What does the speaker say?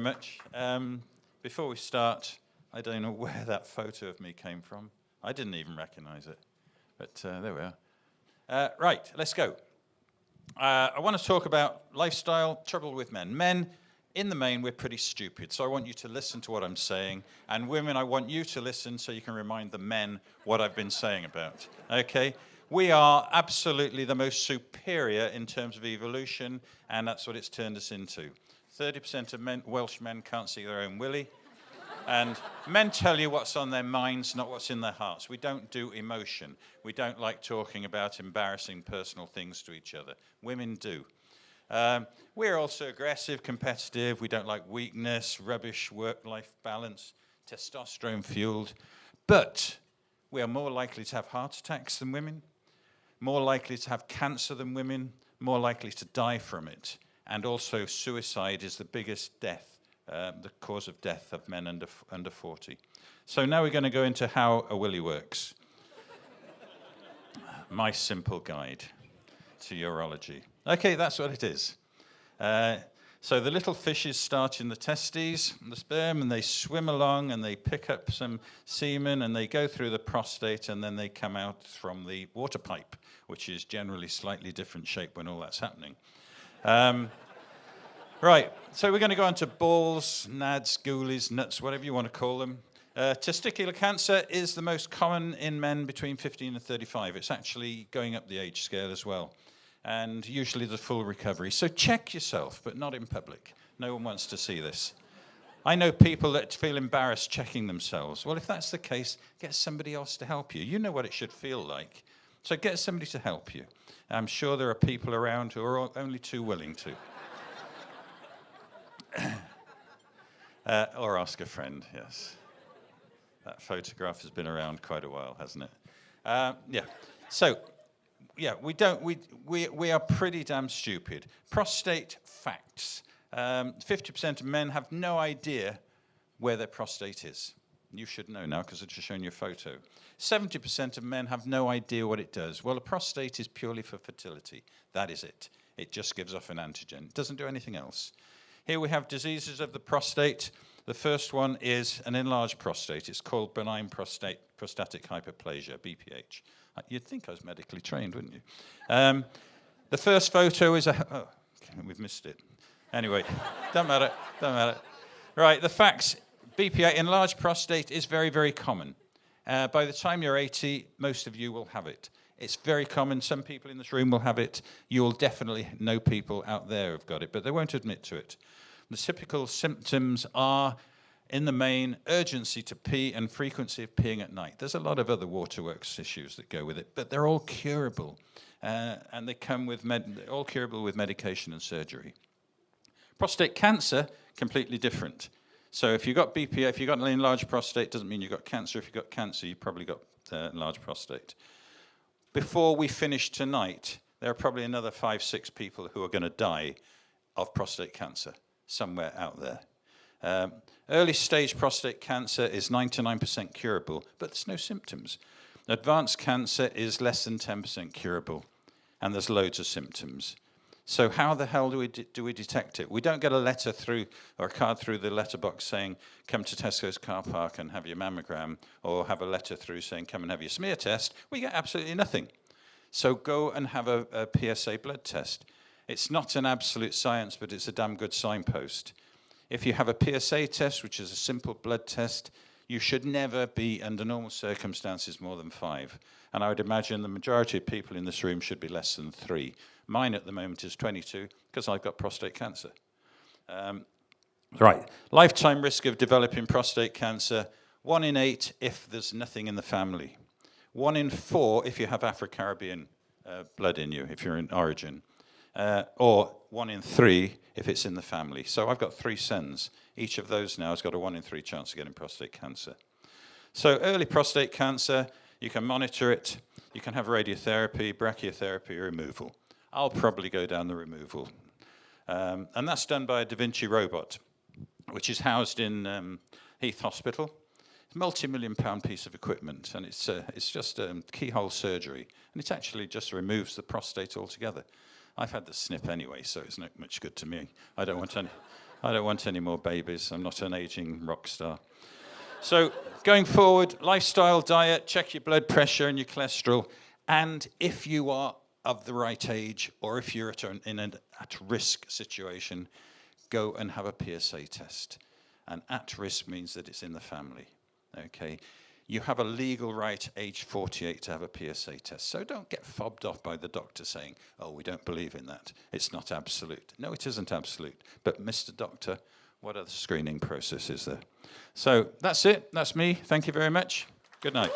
very much. Before we start, I don't know where that photo of me came from. I didn't even recognize it, but there we are. Right, let's go. I want to talk about lifestyle, trouble with men. Men, in the main, we're pretty stupid, so I want you to listen to what I'm saying. And women, I want you to listen so you can remind the men what I've been saying about. Okay? We are absolutely the most superior in terms of evolution, and that's what it's turned us into. 30% of men, Welsh men can't see their own willy. And men tell you what's on their minds, not what's in their hearts. We don't do emotion. We don't like talking about embarrassing personal things to each other. Women do. We're also aggressive, competitive. We don't like weakness, rubbish, work-life balance, testosterone-fueled. But we are more likely to have heart attacks than women, more likely to have cancer than women, more likely to die from it. And also suicide is the biggest death, the cause of death of men under 40. So now we're going to go into how a willy works. My simple guide to urology. Okay, that's what it is. So the little fishes start in the testes, the sperm, and they swim along and they pick up some semen and they go through the prostate and then they come out from the water pipe, which is generally slightly different shape when all that's happening. Right, so we're going to go on to balls, nads, ghoulies, nuts, whatever you want to call them. Testicular cancer is the most common in men between 15 and 35. It's actually going up the age scale as well. And usually the full recovery. So check yourself, but not in public. No one wants to see this. I know people that feel embarrassed checking themselves. Well, if that's the case, get somebody else to help you. You know what it should feel like. So get somebody to help you. I'm sure there are people around who are only too willing to. Or ask a friend, yes. That photograph has been around quite a while, hasn't it? Yeah. So, yeah, we are pretty damn stupid. Prostate facts. 50% of men have no idea where their prostate is. You should know now because I've just shown you a photo. 70% of men have no idea what it does. Well, a prostate is purely for fertility. That is it. It just gives off an antigen. It doesn't do anything else. Here we have diseases of the prostate. The first one is an enlarged prostate. It's called benign prostatic hyperplasia, BPH. You'd think I was medically trained, wouldn't you? The first photo is oh, we've missed it. Anyway, don't matter. Right, the facts. BPH, enlarged prostate, is very, very common. By the time you're 80, most of you will have it. It's very common. Some people in this room will have it. You'll definitely know people out there who've got it, but they won't admit to it. The typical symptoms are, in the main, urgency to pee and frequency of peeing at night. There's a lot of other waterworks issues that go with it, but they're all curable, and they come with all curable with medication and surgery. Prostate cancer, completely different. So if you've got BPH, if you've got an enlarged prostate, doesn't mean you've got cancer. If you've got cancer, you've probably got enlarged prostate. Before we finish tonight, there are probably another 5-6 people who are going to die of prostate cancer somewhere out there. Early stage prostate cancer is 99% curable, but there's no symptoms. Advanced cancer is less than 10% curable, and there's loads of symptoms. So how the hell do we detect it? We don't get a letter through, or a card through the letterbox saying, come to Tesco's car park and have your mammogram, or have a letter through saying, come and have your smear test. We get absolutely nothing. So go and have a PSA blood test. It's not an absolute science, but it's a damn good signpost. If you have a PSA test, which is a simple blood test, you should never be, under normal circumstances, more than 5. And I would imagine the majority of people in this room should be less than 3. Mine at the moment is 22, because I've got prostate cancer. Right, lifetime risk of developing prostate cancer, 1 in 8 if there's nothing in the family. 1 in 4 if you have Afro-Caribbean blood in you, if you're in origin. Or 1 in 3 if it's in the family. So I've got 3 sons. Each of those now has got a 1 in 3 chance of getting prostate cancer. So early prostate cancer, you can monitor it. You can have radiotherapy, brachytherapy, or removal. I'll probably go down the removal. And that's done by a Da Vinci robot, which is housed in Heath Hospital. It's a multi-million-pound piece of equipment, and it's just keyhole surgery. And it actually just removes the prostate altogether. I've had the snip anyway, so it's not much good to me. I don't want I don't want any more babies. I'm not an aging rock star. So going forward, lifestyle, diet, check your blood pressure and your cholesterol. And if you are of the right age, or if you're in an at-risk situation, go and have a PSA test. And at-risk means that it's in the family, okay? You have a legal right, age 48, to have a PSA test. So don't get fobbed off by the doctor saying, oh, we don't believe in that. It's not absolute. No, it isn't absolute. But, Mr. Doctor, what other screening process is there? So that's it. That's me. Thank you very much. Good night.